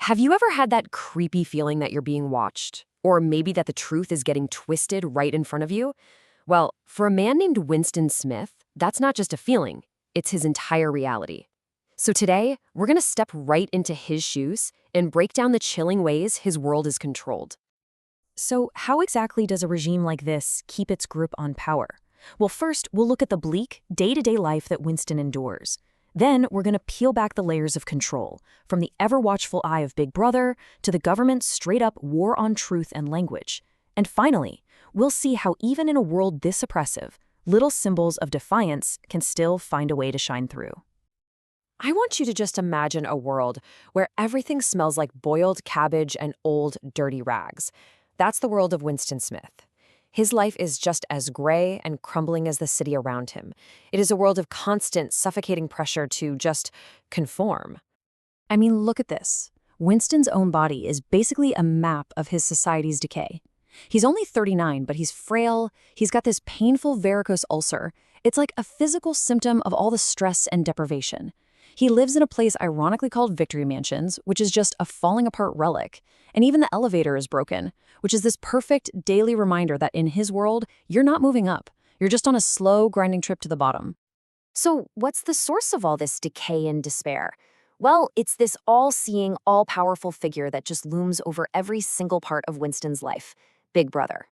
Have you ever had that creepy feeling that you're being watched? Or maybe that the truth is getting twisted right in front of you? Well, for a man named Winston Smith, that's not just a feeling, it's his entire reality. So today, we're going to step right into his shoes and break down the chilling ways his world is controlled. So, how exactly does a regime like this keep its grip on power? Well, first, we'll look at the bleak, day-to-day life that Winston endures. Then, we're going to peel back the layers of control, from the ever-watchful eye of Big Brother to the government's straight-up war on truth and language. And finally, we'll see how even in a world this oppressive, little symbols of defiance can still find a way to shine through. I want you to just imagine a world where everything smells like boiled cabbage and old, dirty rags. That's the world of Winston Smith. His life is just as gray and crumbling as the city around him. It is a world of constant, suffocating pressure to just conform. I mean, look at this. Winston's own body is basically a map of his society's decay. He's only 39, but he's frail. He's got this painful varicose ulcer. It's like a physical symptom of all the stress and deprivation. He lives in a place ironically called Victory Mansions, which is just a falling apart relic. And even the elevator is broken, which is this perfect daily reminder that in his world, you're not moving up. You're just on a slow, grinding trip to the bottom. So what's the source of all this decay and despair? Well, it's this all-seeing, all-powerful figure that just looms over every single part of Winston's life, Big Brother.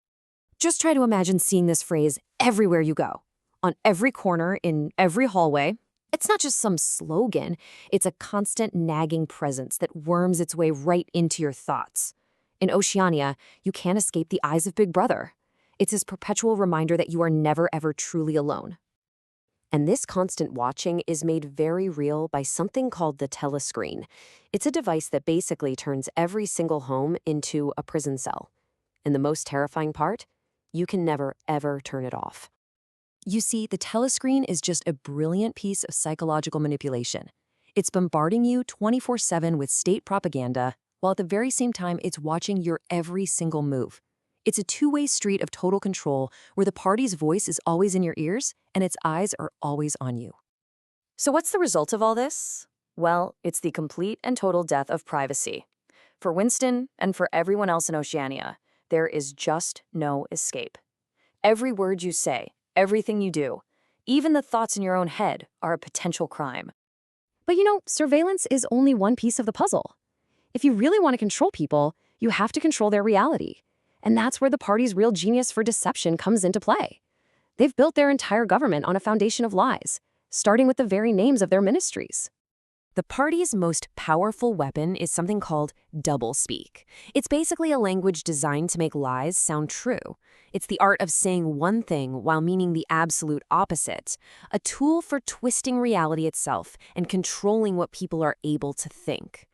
Just try to imagine seeing this phrase everywhere you go, on every corner, in every hallway. It's not just some slogan, it's a constant nagging presence that worms its way right into your thoughts. In Oceania, you can't escape the eyes of Big Brother. It's his perpetual reminder that you are never ever truly alone. And this constant watching is made very real by something called the telescreen. It's a device that basically turns every single home into a prison cell. And the most terrifying part? You can never ever turn it off. You see, the telescreen is just a brilliant piece of psychological manipulation. It's bombarding you 24/7 with state propaganda, while at the very same time it's watching your every single move. It's a two-way street of total control where the party's voice is always in your ears and its eyes are always on you. So what's the result of all this? Well, it's the complete and total death of privacy. For Winston and for everyone else in Oceania, there is just no escape. Every word you say, everything you do, even the thoughts in your own head, are a potential crime. But surveillance is only one piece of the puzzle. If you really want to control people, you have to control their reality. And that's where the party's real genius for deception comes into play. They've built their entire government on a foundation of lies, starting with the very names of their ministries. The party's most powerful weapon is something called doublespeak. It's basically a language designed to make lies sound true. It's the art of saying one thing while meaning the absolute opposite, a tool for twisting reality itself and controlling what people are able to think.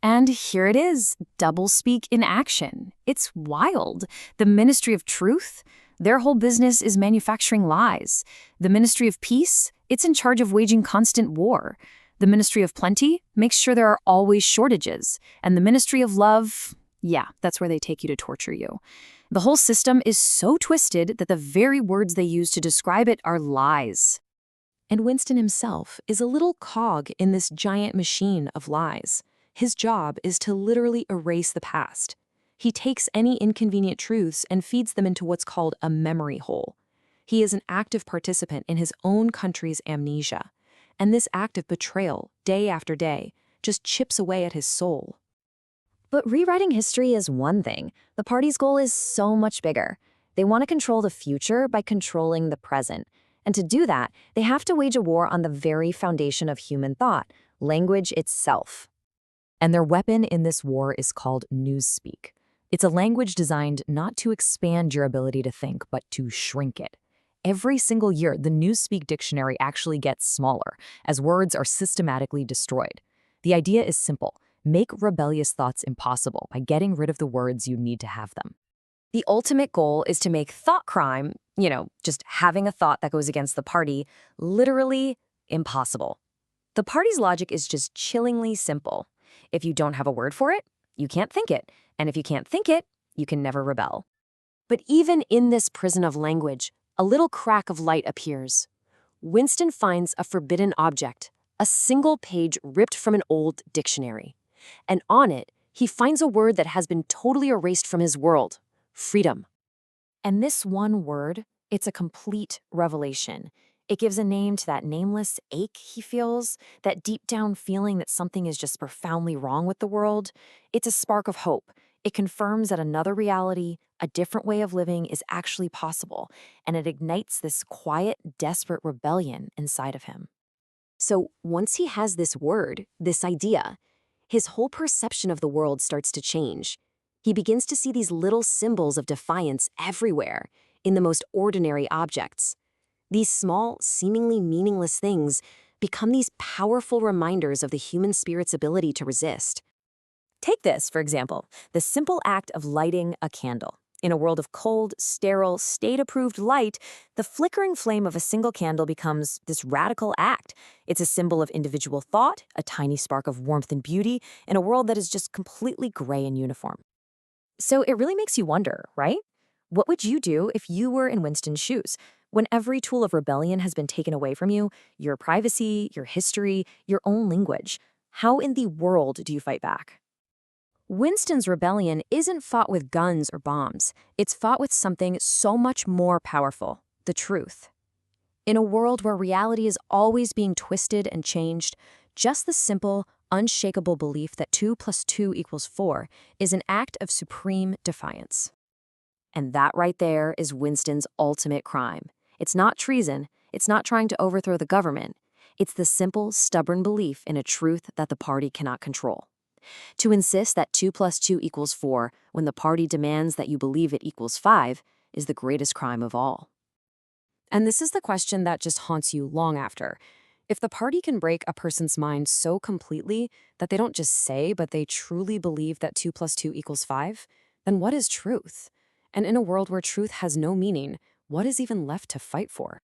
And here it is, doublespeak in action. It's wild. The Ministry of Truth, their whole business is manufacturing lies. The Ministry of Peace, it's in charge of waging constant war. The Ministry of Plenty makes sure there are always shortages. And the Ministry of Love, yeah, that's where they take you to torture you. The whole system is so twisted that the very words they use to describe it are lies. And Winston himself is a little cog in this giant machine of lies. His job is to literally erase the past. He takes any inconvenient truths and feeds them into what's called a memory hole. He is an active participant in his own country's amnesia. And this act of betrayal, day after day, just chips away at his soul. But rewriting history is one thing. The party's goal is so much bigger. They want to control the future by controlling the present. And to do that, they have to wage a war on the very foundation of human thought, language itself. And their weapon in this war is called newspeak. It's a language designed not to expand your ability to think, but to shrink it. Every single year, the Newspeak dictionary actually gets smaller, as words are systematically destroyed. The idea is simple. Make rebellious thoughts impossible by getting rid of the words you need to have them. The ultimate goal is to make thought crime, just having a thought that goes against the party, literally impossible. The party's logic is just chillingly simple. If you don't have a word for it, you can't think it. And if you can't think it, you can never rebel. But even in this prison of language, a little crack of light appears. Winston finds a forbidden object, a single page ripped from an old dictionary. And on it, he finds a word that has been totally erased from his world: freedom. And this one word, it's a complete revelation. It gives a name to that nameless ache he feels, that deep down feeling that something is just profoundly wrong with the world. It's a spark of hope. It confirms that another reality, a different way of living is actually possible, and it ignites this quiet, desperate rebellion inside of him. So once he has this word, this idea, his whole perception of the world starts to change. He begins to see these little symbols of defiance everywhere, in the most ordinary objects. These small, seemingly meaningless things become these powerful reminders of the human spirit's ability to resist. Take this, for example, the simple act of lighting a candle. In a world of cold, sterile, state-approved light, the flickering flame of a single candle becomes this radical act. It's a symbol of individual thought, a tiny spark of warmth and beauty, in a world that is just completely gray and uniform. So it really makes you wonder, right? What would you do if you were in Winston's shoes? When every tool of rebellion has been taken away from you, your privacy, your history, your own language, how in the world do you fight back? Winston's rebellion isn't fought with guns or bombs. It's fought with something so much more powerful: the truth. In a world where reality is always being twisted and changed, just the simple, unshakable belief that 2 + 2 = 4 is an act of supreme defiance. And that right there is Winston's ultimate crime. It's not treason. It's not trying to overthrow the government. It's the simple, stubborn belief in a truth that the party cannot control. To insist that 2 + 2 = 4 when the party demands that you believe it equals 5 is the greatest crime of all. And this is the question that just haunts you long after. If the party can break a person's mind so completely that they don't just say, but they truly believe that 2 + 2 = 5, then what is truth? And in a world where truth has no meaning, what is even left to fight for?